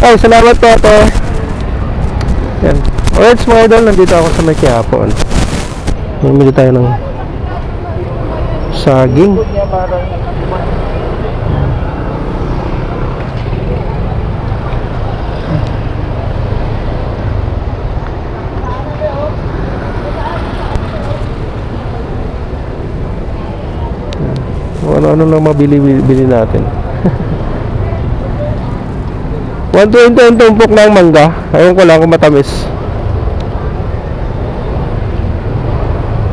Ay, salamat po ate. Yan. Alright mga idol, nandito ako sa may Quiapo. Mamili tayo ng saging. Ano-ano lang mabili natin. 120 ang tumpok ng mangga. Ayun ko lang kung matamis.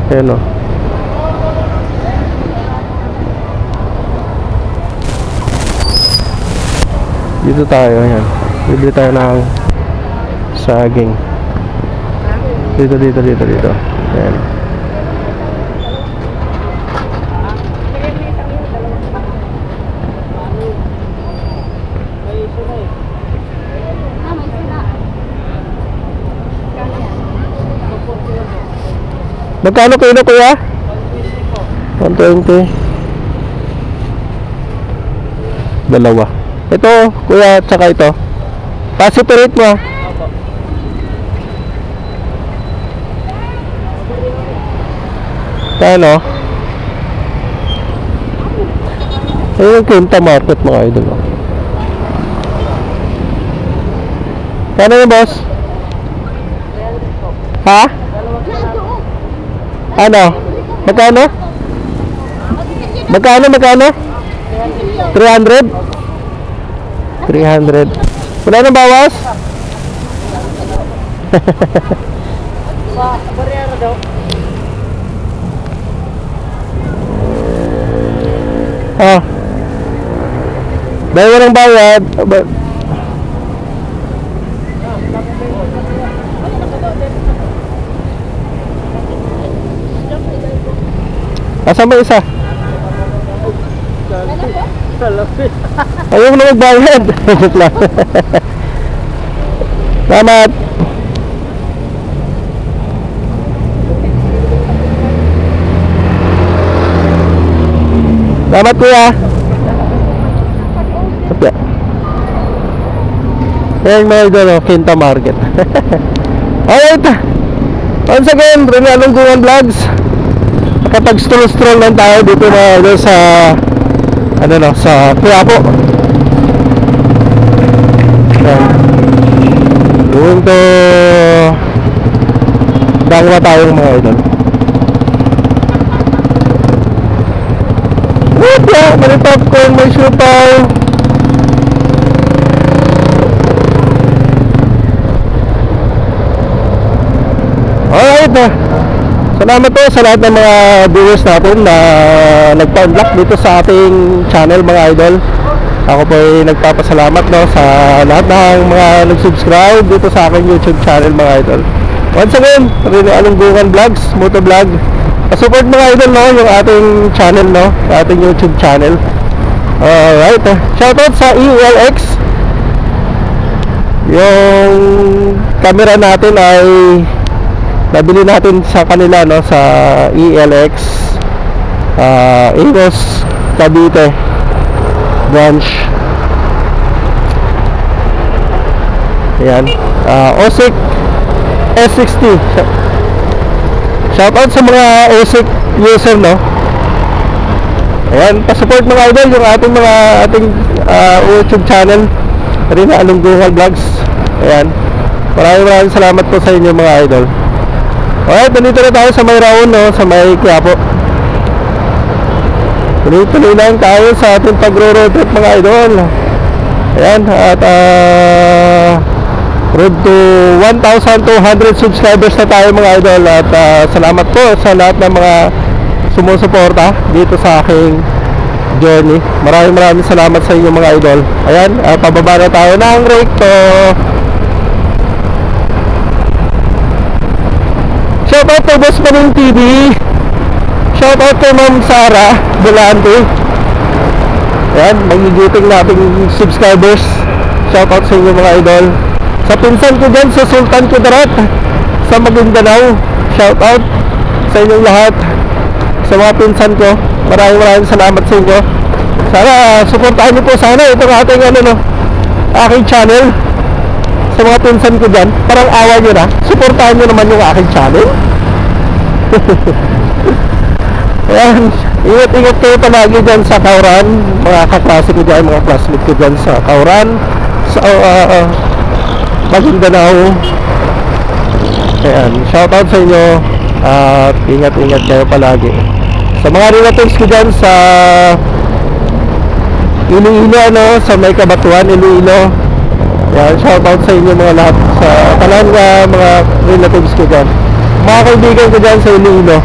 Ayan o. Dito tayo, ayan. Bibili tayo ng saging. Dito. Ayan. Magkano kilo kuya? 120. Dalawa. Ito kuya, tsaka ito. Pa-separate mo. Kano? Ayun yung Quinta Market mga idol. Kano yung boss? Ha? Ano? Magkano? 300? 300. Wala nang bawas? Ah. Dahil walang bayad. Asan ba isa? Ayaw na magbayad. Joke lang. Salamat. Salamat kuya. Kapya. Ayan mga idol, Quinta Market. Alright. Once again, Rene Alunggungan Vlogs. Kapag stroll lang tayo dito na sa ano no, sa Quiapo. Doon to dalawa tayong mga idol. May popcorn, may siopaw. Alright. Salamat po sa lahat ng mga viewers natin na nagpa-unlock dito sa ating channel mga idol. Ako po ay nagpapasalamat no, sa lahat ng mga nag-subscribe dito sa aking YouTube channel mga idol. Once again, Rene Alunggungan Vlogs, Motovlog. Support mga idol no, yung ating channel no, ating YouTube channel. Alright, shoutout sa ELX. Yung camera natin ay nabili natin sa kanila no, sa ELX Eros Cavite branch. Ayan, OSIC S60. Shoutout sa mga OSIC user no. Ayan, pa-support mga idol yung ating YouTube channel Rene Alunggungan Vlogs. Ayan, maraming salamat po sa inyo mga idol. Alright, nandito na tayo sa may Raon no, sa may Quiapo. Tuloy lang tayo sa ating pag-road trip mga idol. Ayan, at road to 1,200 subscribers na tayo mga idol. At salamat po sa lahat ng mga sumusuporta dito sa aking journey. Maraming salamat sa inyo mga idol. Ayan, pababa na tayo ng recto. Shoutout kay Boss Maning TV. Shoutout kay Ma'am Sara Volante. Ayan, magigiting nating subscribers. Shoutout sa inyo mga idol. Sa pinsan ko dyan, sa Sultan Kudarat, sa Maguindanao, shoutout sa inyong lahat. Sa mga pinsan ko, maraming salamat sa inyo. Sana, supportahan niyo po sana itong ating aking channel. sa mga pinsan ko dyan, parang awa nyo na, supportahan nyo naman yung aking channel. Ayan, ingat-ingat kayo palagi dyan sa Kauran, mga kaklase ko dyan, mga classmate ko dyan sa Kauran, sa Maguindanao. Ayan, shoutout sa inyo at ingat-ingat kayo palagi. Sa mga relatives ko dyan sa Iloilo, ano, sa may Kabatuan, Iloilo. Ayan, shoutout sa inyo mga lahat, sa Talanga, mga relatives ko dyan. Mga kaibigan ko dyan sa Iloilo,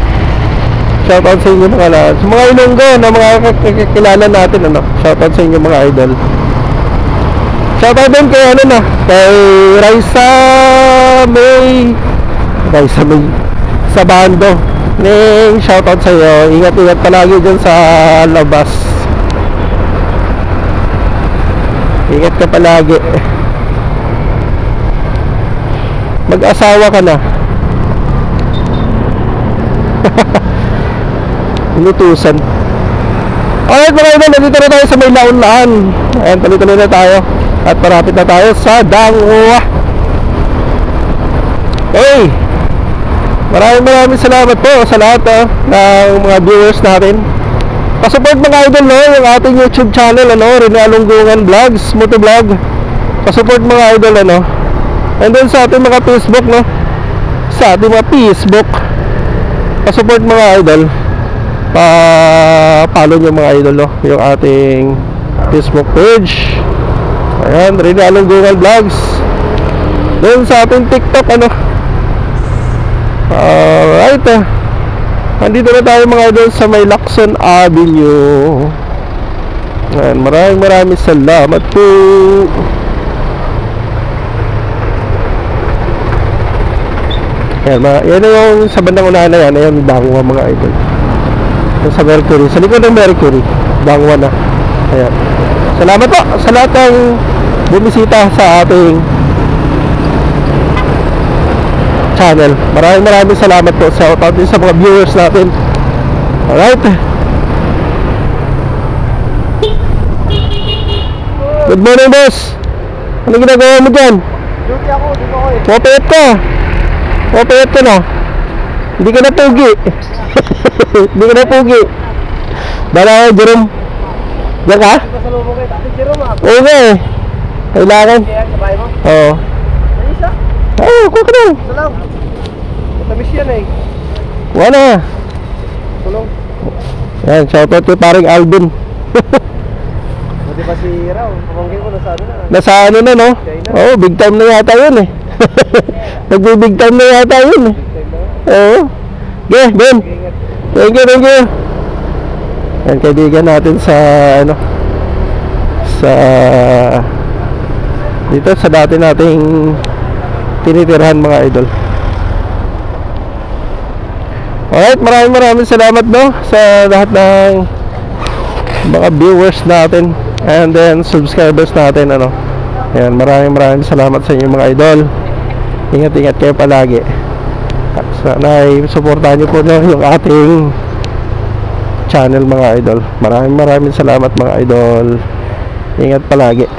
shoutout sa inyo mga lahat. Sa mga Ilonggo na mga kakilala natin, ano, shoutout sa inyo mga idol. Shoutout din kay ano na, kay Raisa May sa Bando. Ning shoutout sa iyo. Ingat-ingat palagi dyan sa labas. Ingat ka palagi. Mag-asawa ka na. Inutusan. Alright mga idol, nandito na tayo sa may Laon-Laan. Ayan, tuloy-tuloy na tayo. At parapit na tayo sa Dangwa. Hey! Maraming salamat po sa lahat ng mga viewers natin. Pasupport mga idol, no, yung ating YouTube channel, ano, Rene Alunggungan Vlogs, Motovlog. Pasupport mga idol, ano. And then sa ating mga Facebook, no, sa ating mga Facebook, pasupport mga idol. Pa-follow nyo mga idol, no, yung ating Facebook page. Ayan, Rene Alunggungan Vlogs. Then sa ating TikTok, ano. Alright, nandito na tayo mga idol sa may Lacson Avenue. Ayan, maraming salamat po. Ayan, yan yung sa bandang unahan na yan. Ayan, Dangwa mga idol. Yan sa Mercury, sa likod ng Mercury, Dangwa na. Ayan, salamat po sa lahat ng bumisita sa ating channel. Maraming salamat po sa din sa mga viewers natin. Alright. Good morning, boss. Ano ginagawa mo dyan? Duty ako, dito ko eh. Mapayat ka. Mapayat ka na. Hindi ka na pugi. Hindi ka na pugi. Dala ko, Jerome. Diyan ka? Pasalubong kayo, Tate Jerome ah. Okay. Kailangan. Kaya, sabay mo? Oo. May isa? Oo, kuha ka na. Isa lang. Matamis yan eh. Kuha na. Tulong. Yan, shoutout kay paring Alvin. Buti pa si Raw, pamangkin ko nasa ano na. Nasa ano na, no? Oo, big time na yata yun eh. Nagbe-big time na yata yun eh. Oo. Okay, Ben. Thank you. Yan, kaibigan natin sa ano, sa dito sa dati nating tinitirhan mga idol. Alright, maraming salamat, no, sa lahat ng mga viewers natin and then subscribers natin, ano. Ayan, maraming salamat sa inyo mga idol. Ingat kayo palagi. Sana ay suportahan nyo po, no, yung ating channel mga idol. Maraming salamat mga idol. Ingat palagi.